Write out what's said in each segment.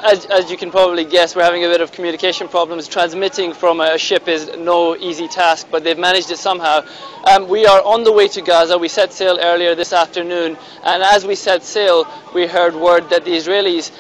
as you can probably guess, we're having a bit of communication problems. Transmitting from a ship is no easy task, but they've managed it somehow. We are on the way to Gaza. We set sail earlier this afternoon, and as we set sail, we heard word that the Israelis,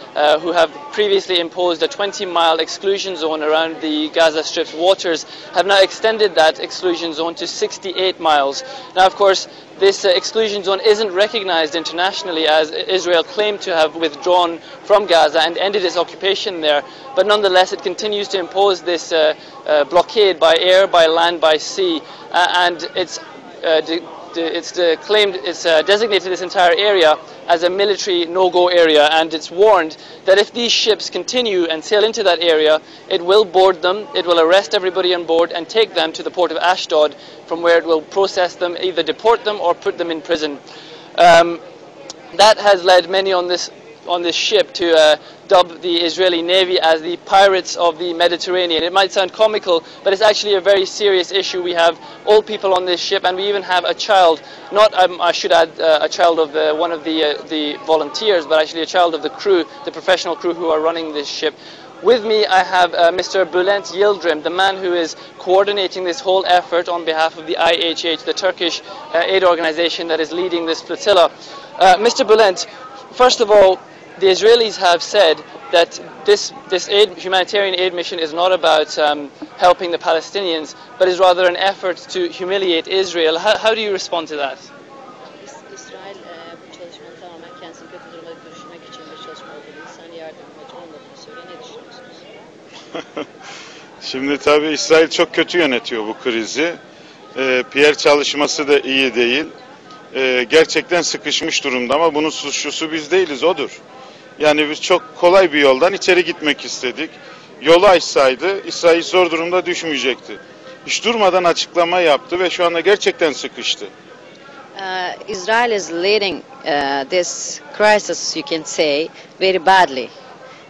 who have previously imposed a 20-mile exclusion zone around the Gaza Strip's waters, have now extended that exclusion zone to 68 miles. Now, of course, this exclusion zone isn't recognized internationally, as Israel claimed to have withdrawn from Gaza and ended its occupation there. But nonetheless, it continues to impose this blockade by air, by land, by sea, and it's designated this entire area as a military no-go area, and it's warned that if these ships continue and sail into that area, it will board them, it will arrest everybody on board and take them to the port of Ashdod, from where it will process them, either deport them or put them in prison. That has led many on this ship to dub the Israeli Navy as the pirates of the Mediterranean. It might sound comical, but it's actually a very serious issue. We have old people on this ship, and we even have a child, not, I should add, a child of one of the volunteers, but actually a child of the crew, the professional crew who are running this ship. With me, I have Mr. Bülent Yildirim, the man who is coordinating this whole effort on behalf of the IHH, the Turkish aid organization that is leading this flotilla. Mr. Bülent, first of all, the Israelis have said that this humanitarian aid mission is not about helping the Palestinians, but is rather an effort to humiliate Israel. How do you respond to that? İsrail bu çalışmanın tamamen kendisini kötü duruma düşürmek için bir çalışma olduğunu, insan yardım amacı olmadığını söylüyor. Ne düşünüyorsunuz? Şimdi tabii İsrail çok kötü yönetiyor bu krizi. PR çalışması da iyi değil. Gerçekten sıkışmış durumda, ama bunun suçlusu biz değiliz, odur. Yani biz çok kolay bir yoldan içeri gitmek istedik. Yolu açsaydı İsrail zor durumda düşmeyecekti. Hiç durmadan açıklama yaptı ve şu anda gerçekten sıkıştı. Israel is leading this crisis, you can say, very badly.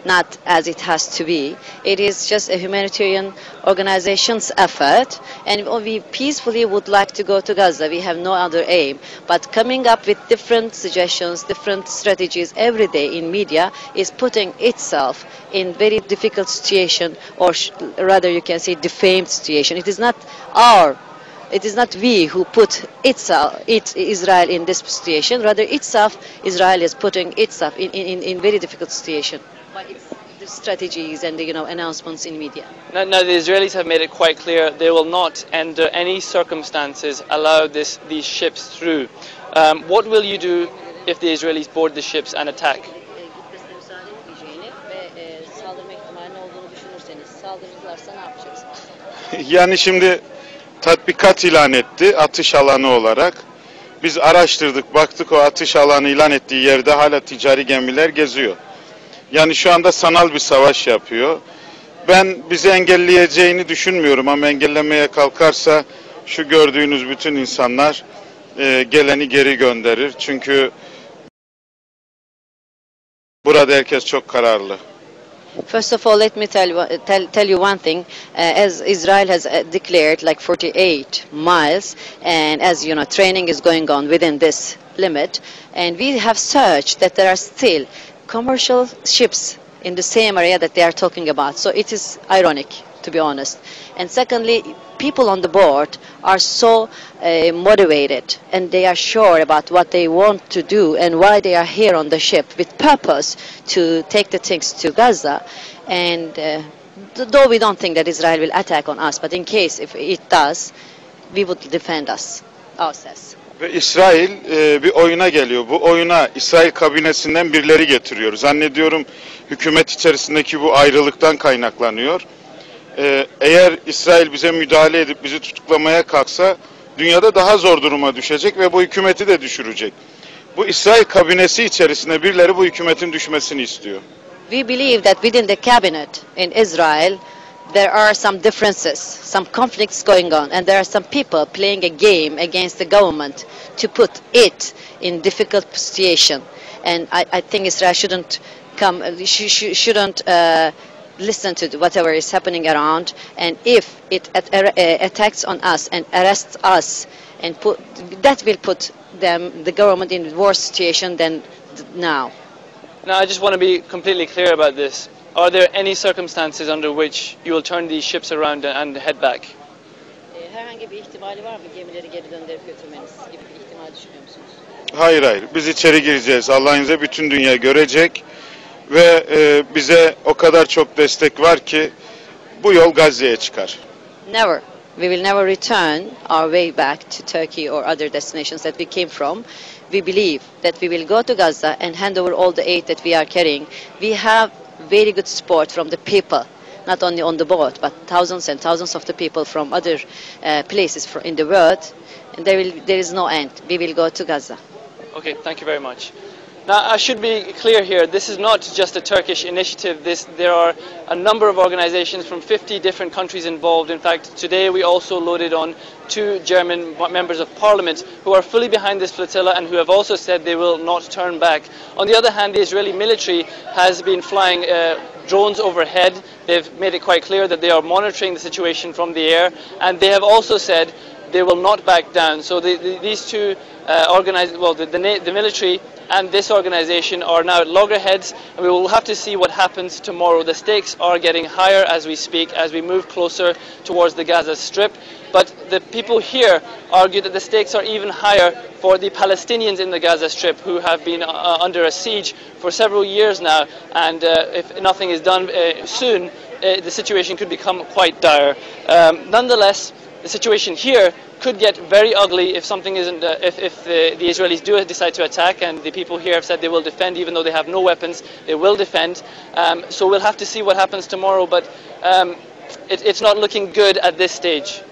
Not as it has to be. It is just a humanitarian organization's effort, and we peacefully would like to go to Gaza. We have no other aim. But coming up with different suggestions, different strategies every day in media is putting itself in very difficult situation, or rather you can say defamed situation. It is not we who put Israel in this situation. Rather, Israel is putting itself in very difficult situation by its strategies and announcements in media. Now the Israelis have made it quite clear they will not, under any circumstances, allow these ships through. What will you do if the Israelis board the ships and attack? Gitmesine müsaade etmeyeceğini ve saldırma ihtimalinin olduğunu düşünürseniz, saldırırlarsa ne yapacaksınız? Yani şimdi tatbikat ilan etti atış alanı olarak. Biz araştırdık, baktık, o atış alanı ilan ettiği yerde hala ticari gemiler geziyor. Yani şu anda sanal bir savaş yapıyor. Ben bizi engelleyeceğini düşünmüyorum, ama engellemeye kalkarsa şu gördüğünüz bütün insanlar geleni geri gönderir. Çünkü burada herkes çok kararlı. First of all, let me tell you one thing. As Israel has declared, like 48 miles, and as you know, training is going on within this limit, and we have searched that there are still commercial ships in the same area that they are talking about. So it is ironic, to be honest. And secondly, people on the board are so motivated, and they are sure about what they want to do and why they are here on the ship with purpose to take the things to Gaza. And though we don't think that Israel will attack on us, but in case if it does, we would defend ourselves. Ve İsrail bir oyuna geliyor. Bu oyuna İsrail kabinesinden birileri getiriyor. Zannediyorum hükümet içerisindeki bu ayrılıktan kaynaklanıyor. Eğer İsrail bize müdahale edip bizi tutuklamaya kalksa, dünyada daha zor duruma düşecek ve bu hükümeti de düşürecek. Bu İsrail kabinesi içerisinde birileri bu hükümetin düşmesini istiyor. We believe that within the cabinet in Israel there are some differences, some conflicts going on, and there are some people playing a game against the government to put it in difficult situation. And I think Israel shouldn't listen to whatever is happening around. And if it attacks on us and arrests us, and that will put the government in a worse situation than now. Now, I just want to be completely clear about this. Are there any circumstances under which you will turn these ships around and head back? Herhangi bir ihtimali var mı gemileri geri döndürüp götürmeniz gibi bir ihtimal düşünüyor musunuz? Hayır hayır. Biz içeri gireceğiz. Allah'ın izniyle bütün dünya görecek ve bize o kadar çok destek var ki bu yol Gazze'ye çıkar. Never. We will never return our way back to Turkey or other destinations that we came from. We believe that we will go to Gaza and hand over all the aid that we are carrying. We have very good support from the people, not only on the boat, but thousands and thousands of the people from other places in the world. And there is no end. We will go to Gaza. Okay, thank you very much. Now, I should be clear here, this is not just a Turkish initiative. There are a number of organizations from 50 different countries involved. In fact, today we also loaded on 2 German members of parliament who are fully behind this flotilla and who have also said they will not turn back. On the other hand, the Israeli military has been flying drones overhead. They've made it quite clear that they are monitoring the situation from the air, and they have also said they will not back down. So these two the military and this organization are now at loggerheads, and we will have to see what happens tomorrow. The stakes are getting higher as we speak, as we move closer towards the Gaza Strip. But the people here argue that the stakes are even higher for the Palestinians in the Gaza Strip, who have been under a siege for several years now, and if nothing is done soon, the situation could become quite dire. Nonetheless, the situation here could get very ugly if something isn't, if the Israelis do decide to attack, and the people here have said they will defend, even though they have no weapons, they will defend. So we'll have to see what happens tomorrow, but it's not looking good at this stage.